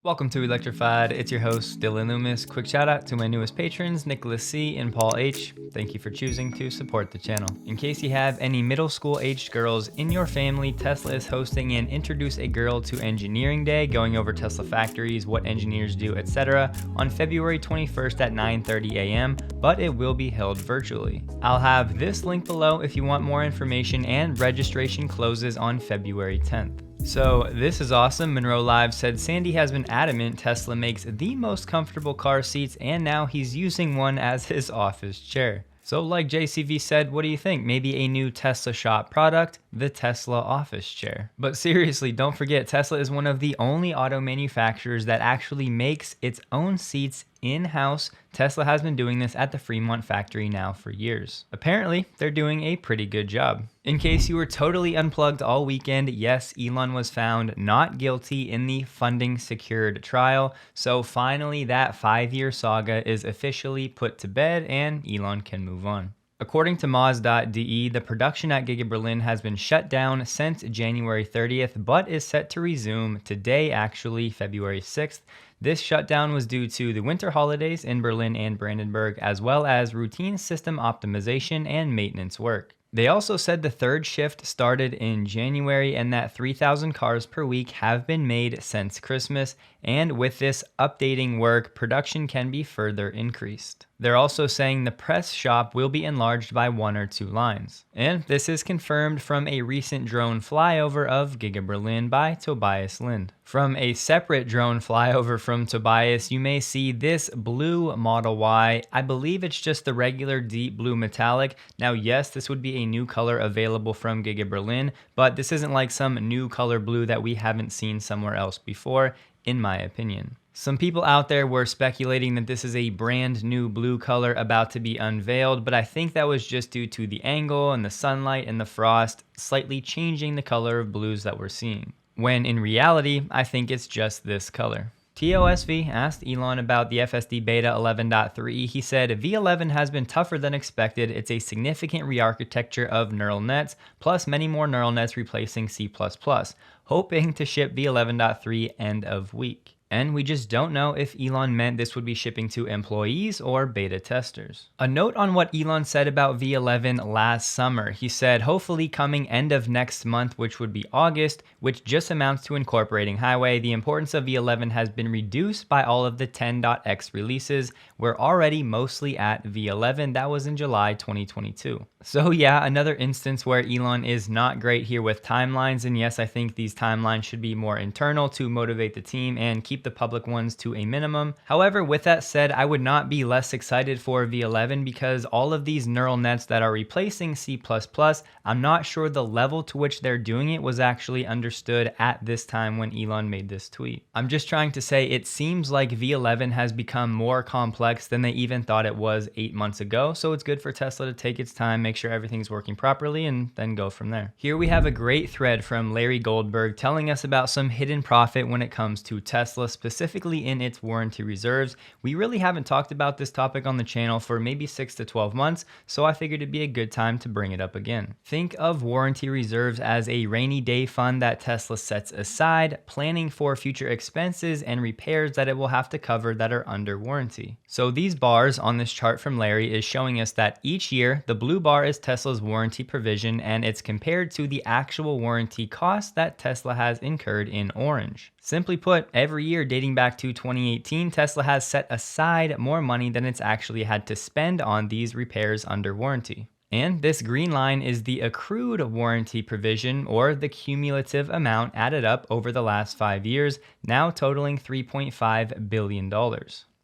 Welcome to Electrified. It's your host, Dylan Loomis. Quick shout out to my newest patrons, Nicholas C. and Paul H. Thank you for choosing to support the channel. In case you have any middle school aged girls in your family, Tesla is hosting an Introduce a Girl to Engineering Day, going over Tesla factories, what engineers do, etc. on February 21st at 9:30 a.m., but it will be held virtually. I'll have this link below if you want more information, and registration closes on February 10th. So this is awesome. Monroe Live said Sandy has been adamant Tesla makes the most comfortable car seats, and now he's using one as his office chair. So like JCV said, what do you think? Maybe a new Tesla shop product, the Tesla office chair. But seriously, don't forget, Tesla is one of the only auto manufacturers that actually makes its own seats in-house. Tesla has been doing this at the Fremont factory now for years. Apparently, they're doing a pretty good job. In case you were totally unplugged all weekend, yes, Elon was found not guilty in the funding secured trial. So finally, that 5-year saga is officially put to bed and Elon can move on. According to Moz.de, the production at Giga Berlin has been shut down since January 30th, but is set to resume today, actually, February 6th. This shutdown was due to the winter holidays in Berlin and Brandenburg, as well as routine system optimization and maintenance work. They also said the third shift started in January and that 3,000 cars per week have been made since Christmas, and with this updating work, production can be further increased. They're also saying the press shop will be enlarged by 1 or 2 lines. And this is confirmed from a recent drone flyover of Giga Berlin by Tobias Lind. From a separate drone flyover from Tobias, you may see this blue Model Y. I believe it's just the regular deep blue metallic. Now, yes, this would be a new color available from Giga Berlin, but this isn't like some new color blue that we haven't seen somewhere else before, in my opinion. Some people out there were speculating that this is a brand new blue color about to be unveiled, but I think that was just due to the angle and the sunlight and the frost slightly changing the color of blues that we're seeing. When in reality, I think it's just this color. TOSV asked Elon about the FSD Beta 11.3. He said, V11 has been tougher than expected. It's a significant re-architecture of neural nets, plus many more neural nets replacing C++. Hoping to ship V11.3 end of week. And we just don't know if Elon meant this would be shipping to employees or beta testers. A note on what Elon said about V11 last summer. He said, hopefully coming end of next month, which would be August, which just amounts to incorporating highway. The importance of V11 has been reduced by all of the 10.x releases. We're already mostly at V11. That was in July 2022. So yeah, another instance where Elon is not great here with timelines. And yes, I think these timelines should be more internal to motivate the team and keep the public ones to a minimum. However, with that said, I would not be less excited for V11 because all of these neural nets that are replacing C++, I'm not sure the level to which they're doing it was actually understood at this time when Elon made this tweet. I'm just trying to say it seems like V11 has become more complex than they even thought it was 8 months ago, so it's good for Tesla to take its time, make sure everything's working properly, and then go from there. Here we have a great thread from Larry Goldberg telling us about some hidden profit when it comes to Tesla, specifically in its warranty reserves. We really haven't talked about this topic on the channel for maybe 6 to 12 months, so I figured it'd be a good time to bring it up again. Think of warranty reserves as a rainy day fund that Tesla sets aside, planning for future expenses and repairs that it will have to cover that are under warranty. So these bars on this chart from Larry is showing us that each year, the blue bar is Tesla's warranty provision, and it's compared to the actual warranty cost that Tesla has incurred in orange. Simply put, every year dating back to 2018, Tesla has set aside more money than it's actually had to spend on these repairs under warranty. And this green line is the accrued warranty provision, or the cumulative amount added up over the last 5 years, now totaling $3.5 billion.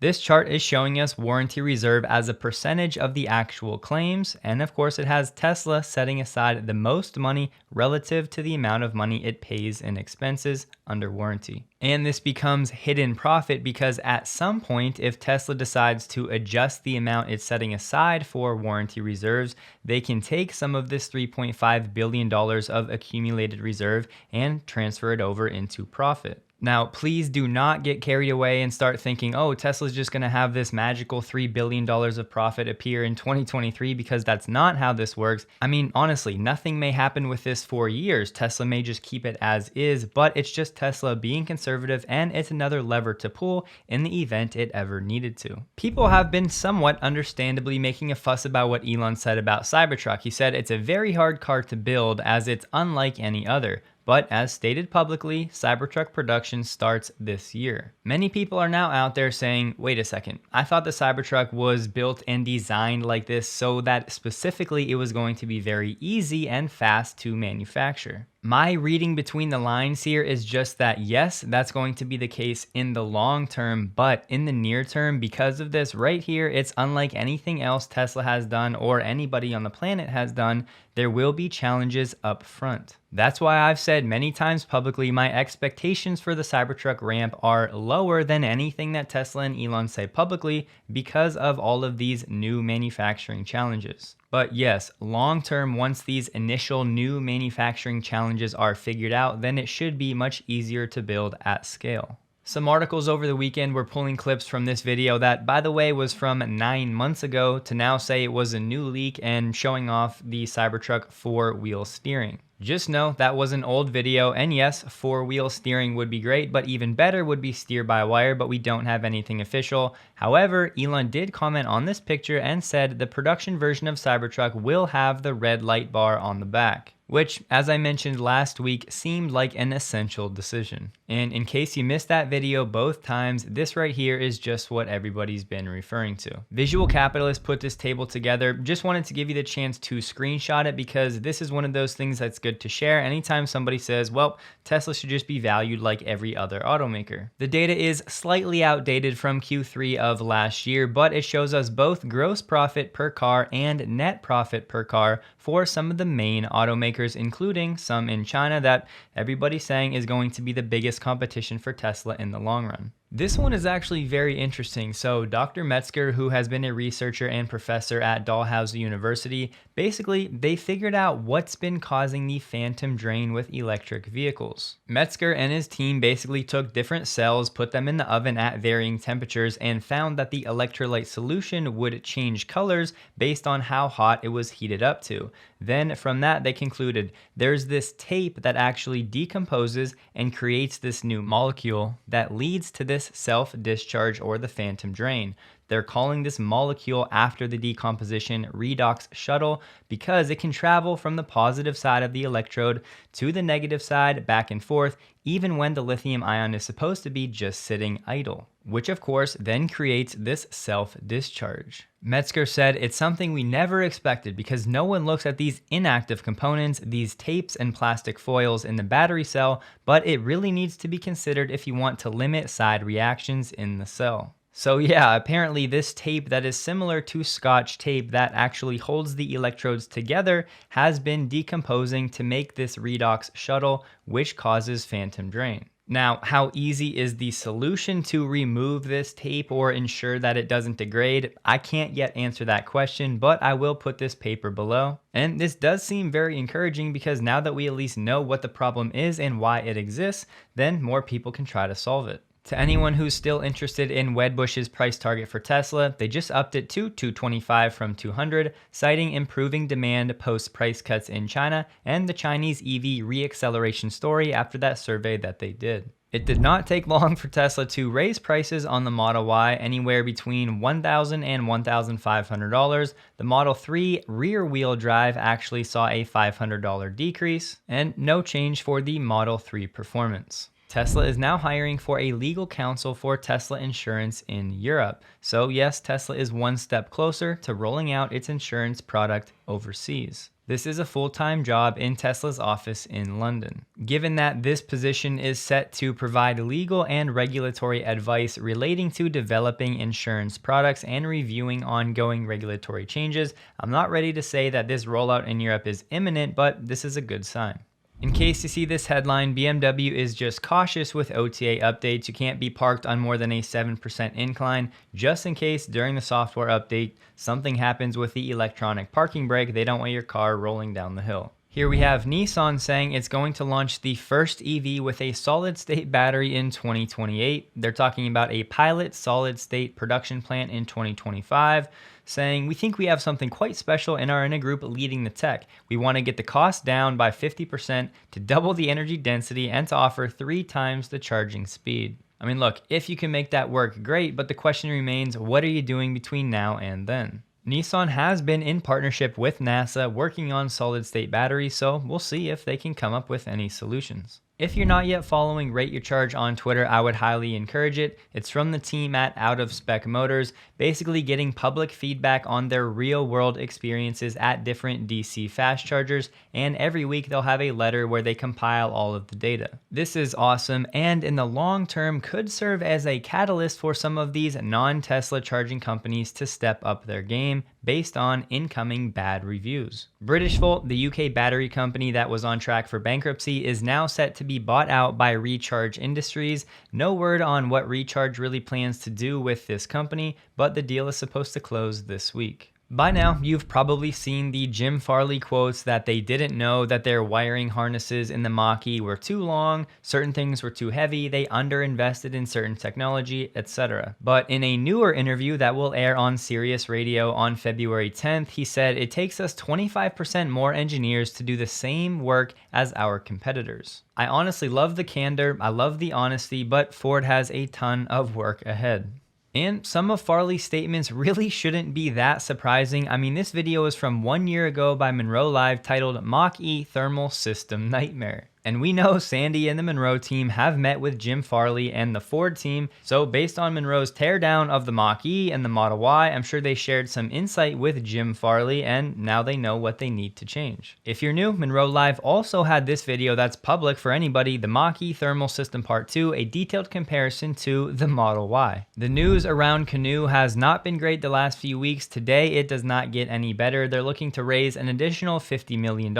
This chart is showing us warranty reserve as a percentage of the actual claims, and of course it has Tesla setting aside the most money relative to the amount of money it pays in expenses under warranty. And this becomes hidden profit because at some point, if Tesla decides to adjust the amount it's setting aside for warranty reserves, they can take some of this $3.5 billion of accumulated reserve and transfer it over into profit. Now, please do not get carried away and start thinking, oh, Tesla's just going to have this magical $3 billion of profit appear in 2023, because that's not how this works. I mean, honestly, nothing may happen with this for years. Tesla may just keep it as is, but it's just Tesla being conservative, and it's another lever to pull in the event it ever needed to. People have been somewhat understandably making a fuss about what Elon said about Cybertruck. He said it's a very hard car to build as it's unlike any other. But as stated publicly, Cybertruck production starts this year. Many people are now out there saying, wait a second, I thought the Cybertruck was built and designed like this so that specifically it was going to be very easy and fast to manufacture. My reading between the lines here is just that yes, that's going to be the case in the long term, but in the near term, because of this right here, it's unlike anything else Tesla has done or anybody on the planet has done. There will be challenges up front. That's why I've said many times publicly my expectations for the Cybertruck ramp are lower than anything that Tesla and Elon say publicly because of all of these new manufacturing challenges. But yes, long term, once these initial new manufacturing challenges are figured out, then it should be much easier to build at scale. Some articles over the weekend were pulling clips from this video that, by the way, was from 9 months ago to now say it was a new leak and showing off the Cybertruck 4-wheel steering. Just know that was an old video, and yes, 4-wheel steering would be great, but even better would be steer-by-wire, but we don't have anything official. However, Elon did comment on this picture and said the production version of Cybertruck will have the red light bar on the back, which, as I mentioned last week, seemed like an essential decision. And in case you missed that video both times, this right here is just what everybody's been referring to. Visual Capitalist put this table together. Just wanted to give you the chance to screenshot it because this is one of those things that's good to share anytime somebody says, well, Tesla should just be valued like every other automaker. The data is slightly outdated from Q3 of last year, but it shows us both gross profit per car and net profit per car for some of the main automakers, including some in China that everybody's saying is going to be the biggest competition for Tesla in the long run. This one is actually very interesting. So Dr. Metzger, who has been a researcher and professor at Dalhousie University, basically they figured out what's been causing the phantom drain with electric vehicles. Metzger and his team basically took different cells, put them in the oven at varying temperatures, and found that the electrolyte solution would change colors based on how hot it was heated up to. Then from that, they concluded there's this tape that actually decomposes and creates this new molecule that leads to this self-discharge or the phantom drain. They're calling this molecule after the decomposition redox shuttle because it can travel from the positive side of the electrode to the negative side back and forth, even when the lithium ion is supposed to be just sitting idle, which of course then creates this self-discharge. Metzger said it's something we never expected because no one looks at these inactive components, these tapes and plastic foils in the battery cell, but it really needs to be considered if you want to limit side reactions in the cell. So yeah, apparently this tape that is similar to Scotch tape that actually holds the electrodes together has been decomposing to make this redox shuttle, which causes phantom drain. Now, how easy is the solution to remove this tape or ensure that it doesn't degrade? I can't yet answer that question, but I will put this paper below. And this does seem very encouraging because now that we at least know what the problem is and why it exists, then more people can try to solve it. To anyone who's still interested in Wedbush's price target for Tesla, they just upped it to $225 from $200, citing improving demand post price cuts in China and the Chinese EV re-acceleration story after that survey that they did. It did not take long for Tesla to raise prices on the Model Y anywhere between $1,000 and $1,500. The Model 3 rear-wheel drive actually saw a $500 decrease, and no change for the Model 3 Performance. Tesla is now hiring for a legal counsel for Tesla insurance in Europe. So yes, Tesla is one step closer to rolling out its insurance product overseas. This is a full-time job in Tesla's office in London. Given that this position is set to provide legal and regulatory advice relating to developing insurance products and reviewing ongoing regulatory changes, I'm not ready to say that this rollout in Europe is imminent, but this is a good sign. In case you see this headline, BMW is just cautious with OTA updates. You can't be parked on more than a 7% incline, just in case during the software update, something happens with the electronic parking brake. They don't want your car rolling down the hill. Here we have Nissan saying it's going to launch the first EV with a solid-state battery in 2028. They're talking about a pilot solid-state production plant in 2025, saying, "We think we have something quite special and are in a group leading the tech. We want to get the cost down by 50% to double the energy density and to offer 3 times the charging speed." I mean, look, if you can make that work, great, but the question remains, what are you doing between now and then? Nissan has been in partnership with NASA working on solid-state batteries, so we'll see if they can come up with any solutions. If you're not yet following Rate Your Charge on Twitter, I would highly encourage it. It's from the team at Out of Spec Motors, basically getting public feedback on their real-world experiences at different DC fast chargers, and every week they'll have a letter where they compile all of the data. This is awesome, and in the long term could serve as a catalyst for some of these non-Tesla charging companies to step up their game based on incoming bad reviews. Britishvolt, the UK battery company that was on track for bankruptcy, is now set to be bought out by Recharge Industries. No word on what Recharge really plans to do with this company, but the deal is supposed to close this week. By now, you've probably seen the Jim Farley quotes that they didn't know that their wiring harnesses in the Mach-E were too long, certain things were too heavy, they underinvested in certain technology, etc. But in a newer interview that will air on Sirius Radio on February 10th, he said it takes us 25% more engineers to do the same work as our competitors. I honestly love the candor, I love the honesty, but Ford has a ton of work ahead. And some of Farley's statements really shouldn't be that surprising. I mean, this video is from 1 year ago by Monroe Live titled Mach-E Thermal System Nightmare. And we know Sandy and the Monroe team have met with Jim Farley and the Ford team, so based on Monroe's teardown of the Mach-E and the Model Y, I'm sure they shared some insight with Jim Farley, and now they know what they need to change. If you're new, Monroe Live also had this video that's public for anybody, the Mach-E Thermal System Part 2, a detailed comparison to the Model Y. The news around Canoo has not been great the last few weeks. Today, it does not get any better. They're looking to raise an additional $50 million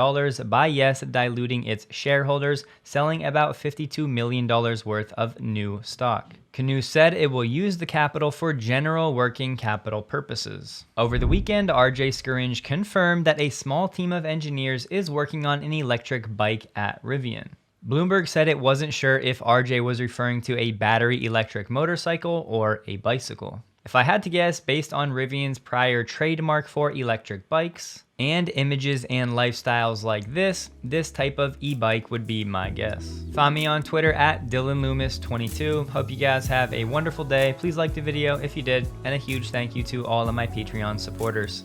by, yes, diluting its shareholders, selling about $52 million worth of new stock. Canoo said it will use the capital for general working capital purposes. Over the weekend, RJ Scaringe confirmed that a small team of engineers is working on an electric bike at Rivian. Bloomberg said it wasn't sure if RJ was referring to a battery electric motorcycle or a bicycle. If I had to guess, based on Rivian's prior trademark for electric bikes and images and lifestyles like this type of e-bike would be my guess. Find me on Twitter at DylanLoomis22. Hope you guys have a wonderful day. Please like the video if you did, and a huge thank you to all of my Patreon supporters.